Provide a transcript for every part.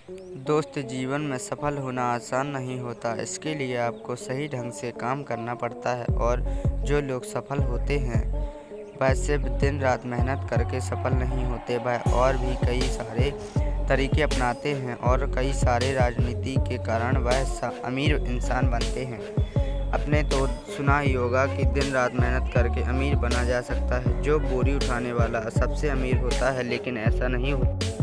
दोस्त, जीवन में सफल होना आसान नहीं होता। इसके लिए आपको सही ढंग से काम करना पड़ता है। और जो लोग सफल होते हैं वह सिर्फ दिन रात मेहनत करके सफल नहीं होते, वह और भी कई सारे तरीके अपनाते हैं और कई सारे राजनीति के कारण वह अमीर इंसान बनते हैं। आपने तो सुना ही होगा कि दिन रात मेहनत करके अमीर बना जा सकता है। जो बोरी उठाने वाला सबसे अमीर होता है, लेकिन ऐसा नहीं होता।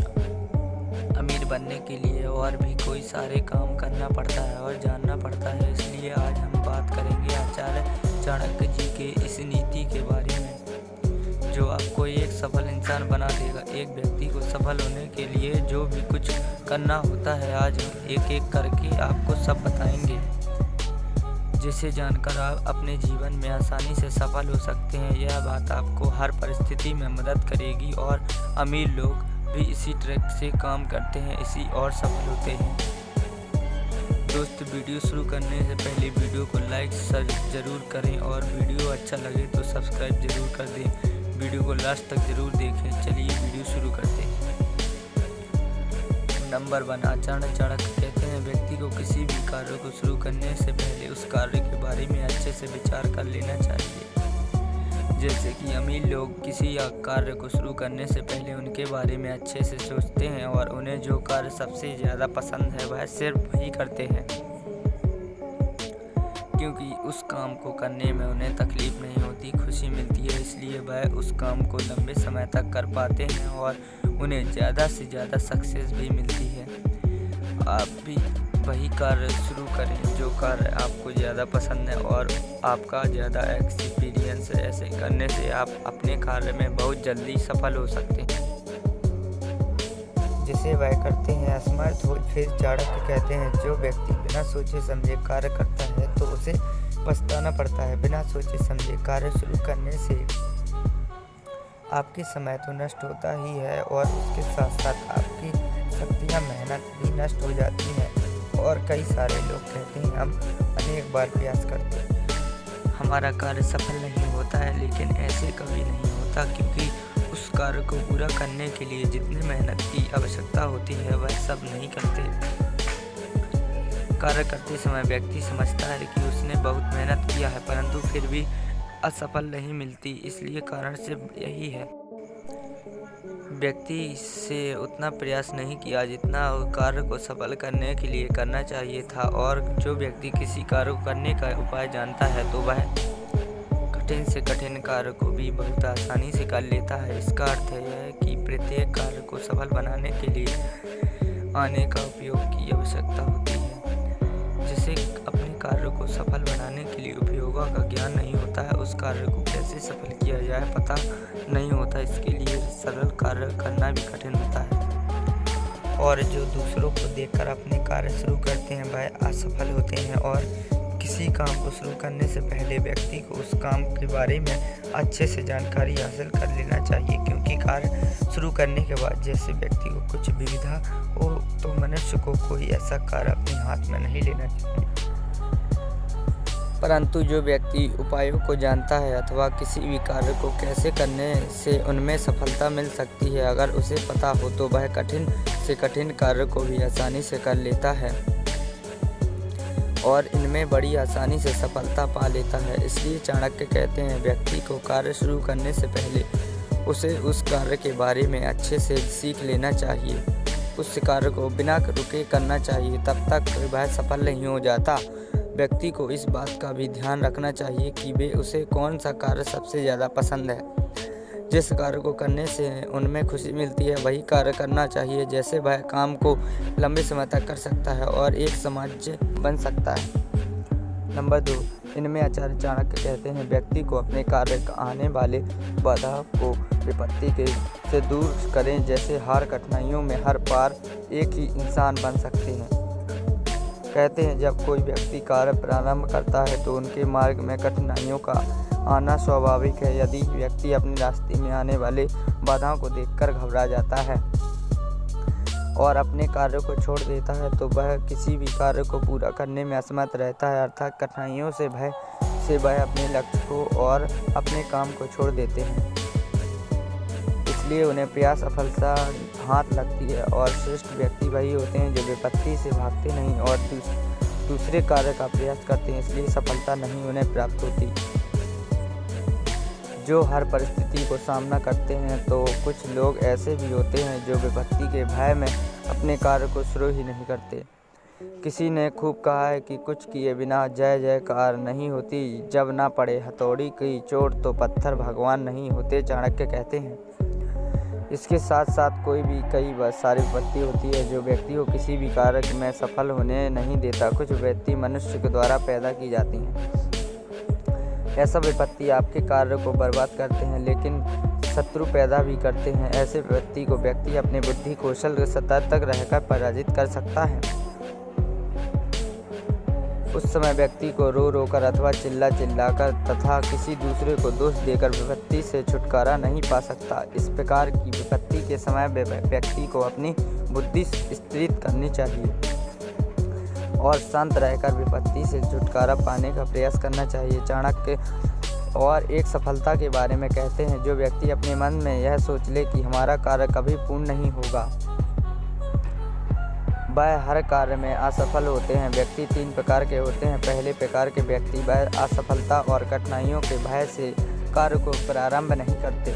अमीर बनने के लिए और भी कोई सारे काम करना पड़ता है और जानना पड़ता है। इसलिए आज हम बात करेंगे आचार्य चाणक्य जी के इस नीति के बारे में, जो आपको एक सफल इंसान बना देगा। एक व्यक्ति को सफल होने के लिए जो भी कुछ करना होता है, आज हम एक एक करके आपको सब बताएंगे, जिसे जानकर आप अपने जीवन में आसानी से सफल हो सकते हैं। यह बात आपको हर परिस्थिति में मदद करेगी और अमीर लोग भी इसी ट्रैक से काम करते हैं, इसी और सफल होते हैं। दोस्त, वीडियो शुरू करने से पहले वीडियो को लाइक ज़रूर करें और वीडियो अच्छा लगे तो सब्सक्राइब ज़रूर कर दें। वीडियो को लास्ट तक ज़रूर देखें। चलिए वीडियो शुरू करते हैं। नंबर 1, आचार्य चाणक्य कहते हैं, व्यक्ति को किसी भी कार्य को शुरू करने से पहले उस कार्य के बारे में अच्छे से विचार कर लेना चाहिए। जैसे कि अमीर लोग किसी कार्य को शुरू करने से पहले उनके बारे में अच्छे से सोचते हैं और उन्हें जो कार्य सबसे ज़्यादा पसंद है वह सिर्फ वही करते हैं, क्योंकि उस काम को करने में उन्हें तकलीफ नहीं होती, खुशी मिलती है। इसलिए वह उस काम को लंबे समय तक कर पाते हैं और उन्हें ज़्यादा से ज़्यादा सक्सेस भी मिलती है। आप भी वही कार्य शुरू करें जो कार्य आपको ज़्यादा पसंद है और आपका ज़्यादा एक्सपीरियंस है। ऐसे करने से आप अपने कार्य में बहुत जल्दी सफल हो सकते हैं, जिसे वह करते हैं असमर्थ हो। फिर चाणक्य कहते हैं, जो व्यक्ति बिना सोचे समझे कार्य करता है तो उसे पछताना पड़ता है। बिना सोचे समझे कार्य शुरू करने से आपकी समय तो नष्ट होता ही है और उसके साथ साथ आपकी शक्तियाँ, मेहनत भी नष्ट हो जाती हैं। और कई सारे लोग कहते हैं, हम अनेक बार प्रयास करते हैं, हमारा कार्य सफल नहीं होता है, लेकिन ऐसे कभी नहीं होता, क्योंकि उस कार्य को पूरा करने के लिए जितनी मेहनत की आवश्यकता होती है वह सब नहीं करते। कार्य करते समय व्यक्ति समझता है कि उसने बहुत मेहनत किया है, परंतु फिर भी असफल नहीं मिलती। इसलिए कारण सिर्फ यही है, व्यक्ति से उतना प्रयास नहीं किया जितना कार्य को सफल करने के लिए करना चाहिए था। और जो व्यक्ति किसी कार्य को करने का उपाय जानता है तो वह कठिन से कठिन कार्य को भी बहुत आसानी से कर लेता है। इसका अर्थ यह है कि प्रत्येक कार्य को सफल बनाने के लिए आने का उपयोग की आवश्यकता होती है। जिसे अपने कार्य को सफल बनाने के लिए उपयोगों का ज्ञान नहीं होता है, उस कार्य को कैसे सफल किया जाए पता नहीं होता। इसके लिए सरल कार्य करना भी कठिन होता है। और जो दूसरों को देखकर अपने कार्य शुरू करते हैं वह असफल होते हैं। और किसी काम को शुरू करने से पहले व्यक्ति को उस काम के बारे में अच्छे से जानकारी हासिल कर लेना चाहिए, क्योंकि कार्य शुरू करने के बाद जैसे व्यक्ति को कुछ विविधा हो तो मनुष्य को कोई ऐसा कार्य अपने हाथ में नहीं लेना चाहिए। परंतु जो व्यक्ति उपायों को जानता है अथवा किसी भी कार्य को कैसे करने से उनमें सफलता मिल सकती है, अगर उसे पता हो तो वह कठिन से कठिन कार्य को भी आसानी से कर लेता है और इनमें बड़ी आसानी से सफलता पा लेता है। इसलिए चाणक्य कहते हैं, व्यक्ति को कार्य शुरू करने से पहले उसे उस कार्य के बारे में अच्छे से सीख लेना चाहिए। उस कार्य को बिना रुके करना चाहिए, तब तक वह सफल नहीं हो जाता। व्यक्ति को इस बात का भी ध्यान रखना चाहिए कि वे उसे कौन सा कार्य सबसे ज़्यादा पसंद है। जिस कार्य को करने से उनमें खुशी मिलती है वही कार्य करना चाहिए। जैसे वह काम को लंबे समय तक कर सकता है और एक समाज बन सकता है। नंबर 2, इनमें आचार्य चाणक्य कहते हैं, व्यक्ति को अपने कार्य का आने वाले बाधा को विपत्ति के से दूर करें। जैसे हार कठिनाइयों में हर पार एक ही इंसान बन सकते हैं। कहते हैं, जब कोई व्यक्ति कार्य प्रारंभ करता है तो उनके मार्ग में कठिनाइयों का आना स्वाभाविक है। यदि व्यक्ति अपने रास्ते में आने वाले बाधाओं को देखकर घबरा जाता है और अपने कार्य को छोड़ देता है तो वह किसी भी कार्य को पूरा करने में असमर्थ रहता है। अर्थात कठिनाइयों से भय से वह अपने लक्ष्य को और अपने काम को छोड़ देते हैं। इसलिए उन्हें प्रयास हाथ लगती है। और श्रेष्ठ व्यक्ति वही होते हैं जो विपत्ति से भागते नहीं और दूसरे कार्य का प्रयास करते हैं, इसलिए सफलता नहीं उन्हें प्राप्त होती। जो हर परिस्थिति को सामना करते हैं, तो कुछ लोग ऐसे भी होते हैं जो विपत्ति के भय में अपने कार्य को शुरू ही नहीं करते। किसी ने खूब कहा है कि कुछ किए बिना जय जयकार नहीं होती, जब ना पड़े हथौड़ी की चोट तो पत्थर भगवान नहीं होते, चाणक्य कहते हैं। इसके साथ साथ कोई भी कई बार सारी विपत्ति होती है जो व्यक्ति को किसी भी कार्य में सफल होने नहीं देता। कुछ विपत्ति मनुष्य के द्वारा पैदा की जाती हैं। ऐसा विपत्ति आपके कार्य को बर्बाद करते हैं, लेकिन शत्रु पैदा भी करते हैं। ऐसे विपत्ति को व्यक्ति अपने बुद्धि कौशल के सतर्क रहकर पराजित कर सकता है। उस समय व्यक्ति को रो रो कर अथवा चिल्ला चिल्लाकर तथा किसी दूसरे को दोष देकर विपत्ति से छुटकारा नहीं पा सकता। इस प्रकार की विपत्ति के समय व्यक्ति को अपनी बुद्धि स्थिर करनी चाहिए और शांत रहकर विपत्ति से छुटकारा पाने का प्रयास करना चाहिए। चाणक्य और एक सफलता के बारे में कहते हैं, जो व्यक्ति अपने मन में यह सोच ले कि हमारा कार्य कभी पूर्ण नहीं होगा, वह हर कार्य में असफल होते हैं। व्यक्ति 3 प्रकार के होते हैं। पहले प्रकार के व्यक्ति वह असफलता और कठिनाइयों के भय से कार्य को प्रारंभ नहीं करते।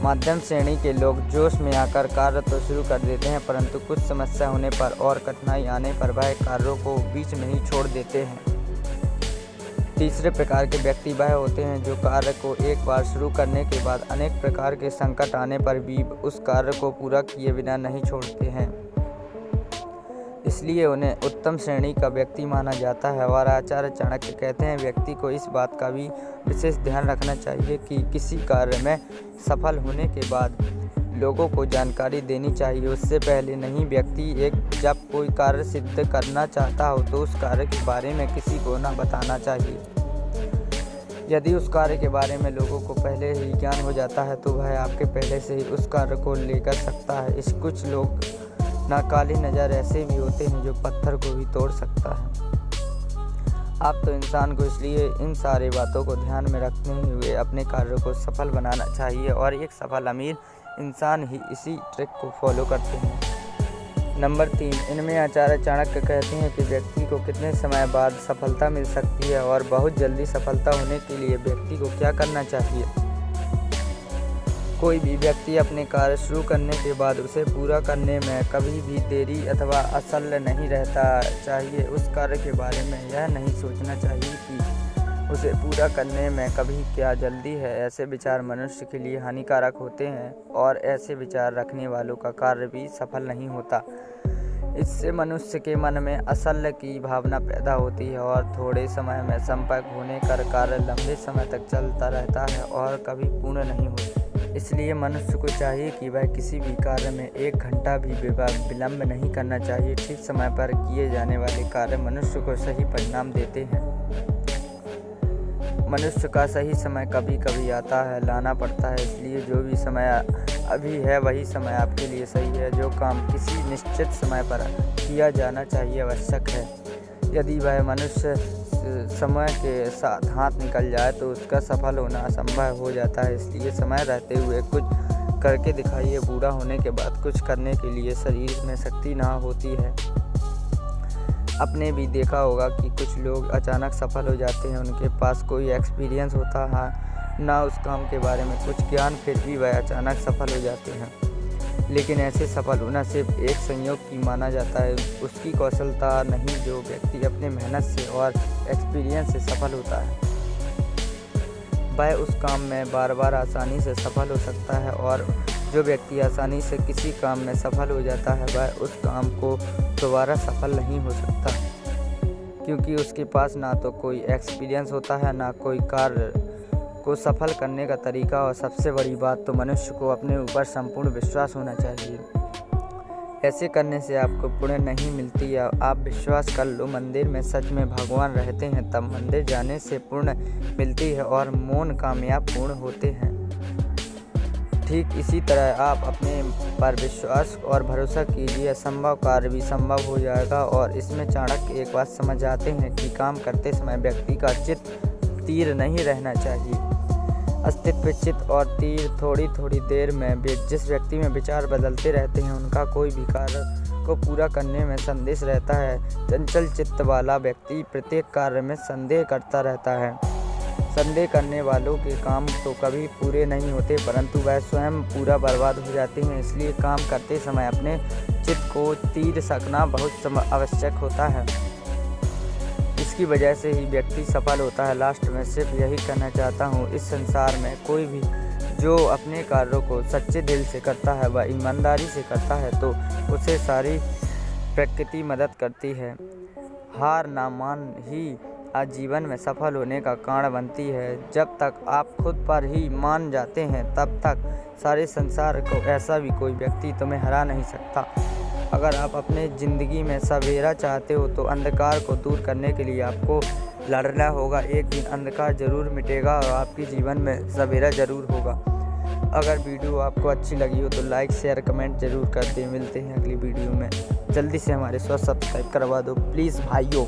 मध्यम श्रेणी के लोग जोश में आकर कार्य तो शुरू कर देते हैं, परंतु कुछ समस्या होने पर और कठिनाई आने पर वह कार्यों को बीच में ही छोड़ देते हैं। तीसरे प्रकार के व्यक्ति वह होते हैं जो कार्य को एक बार शुरू करने के बाद अनेक प्रकार के संकट आने पर भी उस कार्य को पूरा किए बिना नहीं छोड़ते हैं, इसलिए उन्हें उत्तम श्रेणी का व्यक्ति माना जाता है। और आचार्य चाणक्य कहते हैं, व्यक्ति को इस बात का भी विशेष ध्यान रखना चाहिए कि किसी कार्य में सफल होने के बाद लोगों को जानकारी देनी चाहिए, उससे पहले नहीं। व्यक्ति जब कोई कार्य सिद्ध करना चाहता हो तो उस कार्य के बारे में किसी को न बताना चाहिए। यदि उस कार्य के बारे में लोगों को पहले ही ज्ञान हो जाता है तो वह आपके पहले से ही उस कार्य को लेकर सकता है। कुछ लोग नाकाली नज़र ऐसे भी होते हैं जो पत्थर को भी तोड़ सकता है। आप तो इंसान को इसलिए इन सारी बातों को ध्यान में रखते हुए अपने कार्यों को सफल बनाना चाहिए, और एक सफल अमीर इंसान ही इसी ट्रिक को फॉलो करते हैं। नंबर 3, इनमें आचार्य चाणक्य कहते हैं कि व्यक्ति को कितने समय बाद सफलता मिल सकती है और बहुत जल्दी सफलता होने के लिए व्यक्ति को क्या करना चाहिए। कोई भी व्यक्ति अपने कार्य शुरू करने के बाद उसे पूरा करने में कभी भी देरी अथवा असफल नहीं रहता चाहिए। उस कार्य के बारे में यह नहीं सोचना चाहिए कि उसे पूरा करने में कभी क्या जल्दी है। ऐसे विचार मनुष्य के लिए हानिकारक होते हैं और ऐसे विचार रखने वालों का कार्य भी सफल नहीं होता। इससे मनुष्य के मन में असफल की भावना पैदा होती है और थोड़े समय में संपर्क होने कर कार्य लंबे समय तक चलता रहता है और कभी पूर्ण नहीं होता। इसलिए मनुष्य को चाहिए कि वह किसी भी कार्य में 1 घंटा भी विलंब नहीं करना चाहिए। ठीक समय पर किए जाने वाले कार्य मनुष्य को सही परिणाम देते हैं। मनुष्य का सही समय कभी कभी आता है, लाना पड़ता है, इसलिए जो भी समय अभी है वही समय आपके लिए सही है। जो काम किसी निश्चित समय पर किया जाना चाहिए आवश्यक है, यदि वह मनुष्य समय के साथ हाथ निकल जाए तो उसका सफल होना असंभव हो जाता है। इसलिए समय रहते हुए कुछ करके दिखाइए, बूढ़ा होने के बाद कुछ करने के लिए शरीर में शक्ति ना होती है। आपने भी देखा होगा कि कुछ लोग अचानक सफल हो जाते हैं, उनके पास कोई एक्सपीरियंस होता है ना उस काम के बारे में कुछ ज्ञान, फिर भी वह अचानक सफल हो जाते हैं। लेकिन ऐसे सफल होना सिर्फ एक संयोग की माना जाता है, उसकी कौशलता नहीं। जो व्यक्ति अपने मेहनत से और एक्सपीरियंस से सफल होता है वह उस काम में बार बार आसानी से सफल हो सकता है, और जो व्यक्ति आसानी से किसी काम में सफल हो जाता है वह उस काम को दोबारा सफल नहीं हो सकता, क्योंकि उसके पास ना तो कोई एक्सपीरियंस होता है ना कोई कार्य को सफल करने का तरीका। और सबसे बड़ी बात तो मनुष्य को अपने ऊपर संपूर्ण विश्वास होना चाहिए। ऐसे करने से आपको पुण्य नहीं मिलती है। आप विश्वास कर लो, मंदिर में सच में भगवान रहते हैं, तब मंदिर जाने से पुण्य मिलती है और मौन कामयाब पूर्ण होते हैं। ठीक इसी तरह आप अपने पर विश्वास और भरोसा कीजिए, असंभव कार्य भी संभव हो जाएगा। और इसमें चाणक्य एक बात समझ आते हैं कि काम करते समय व्यक्ति का चित्त स्थिर नहीं रहना चाहिए। अस्तित्व चित्त और तीर थोड़ी थोड़ी देर में जिस व्यक्ति में विचार बदलते रहते हैं उनका कोई भी कार्य को पूरा करने में संदेश रहता है। चंचल चित्त वाला व्यक्ति प्रत्येक कार्य में संदेह करता रहता है। संदेह करने वालों के काम तो कभी पूरे नहीं होते परंतु वह स्वयं पूरा बर्बाद हो जाते हैं। इसलिए काम करते समय अपने चित्त को तीर सकना बहुत आवश्यक होता है। इसकी वजह से ही व्यक्ति सफल होता है। लास्ट में सिर्फ यही कहना चाहता हूँ, इस संसार में कोई भी जो अपने कार्यों को सच्चे दिल से करता है व ईमानदारी से करता है तो उसे सारी प्रकृति मदद करती है। हार ना मान ही आजीवन में सफल होने का कारण बनती है। जब तक आप खुद पर ही मान जाते हैं तब तक सारे संसार को ऐसा भी कोई व्यक्ति तुम्हें हरा नहीं सकता। अगर आप अपने ज़िंदगी में सवेरा चाहते हो तो अंधकार को दूर करने के लिए आपको लड़ना होगा। एक दिन अंधकार ज़रूर मिटेगा और आपके जीवन में सवेरा ज़रूर होगा। अगर वीडियो आपको अच्छी लगी हो तो लाइक शेयर कमेंट ज़रूर कर दें। मिलते हैं अगली वीडियो में। जल्दी से हमारे सब्सक्राइब करवा दो प्लीज़ भाइयों।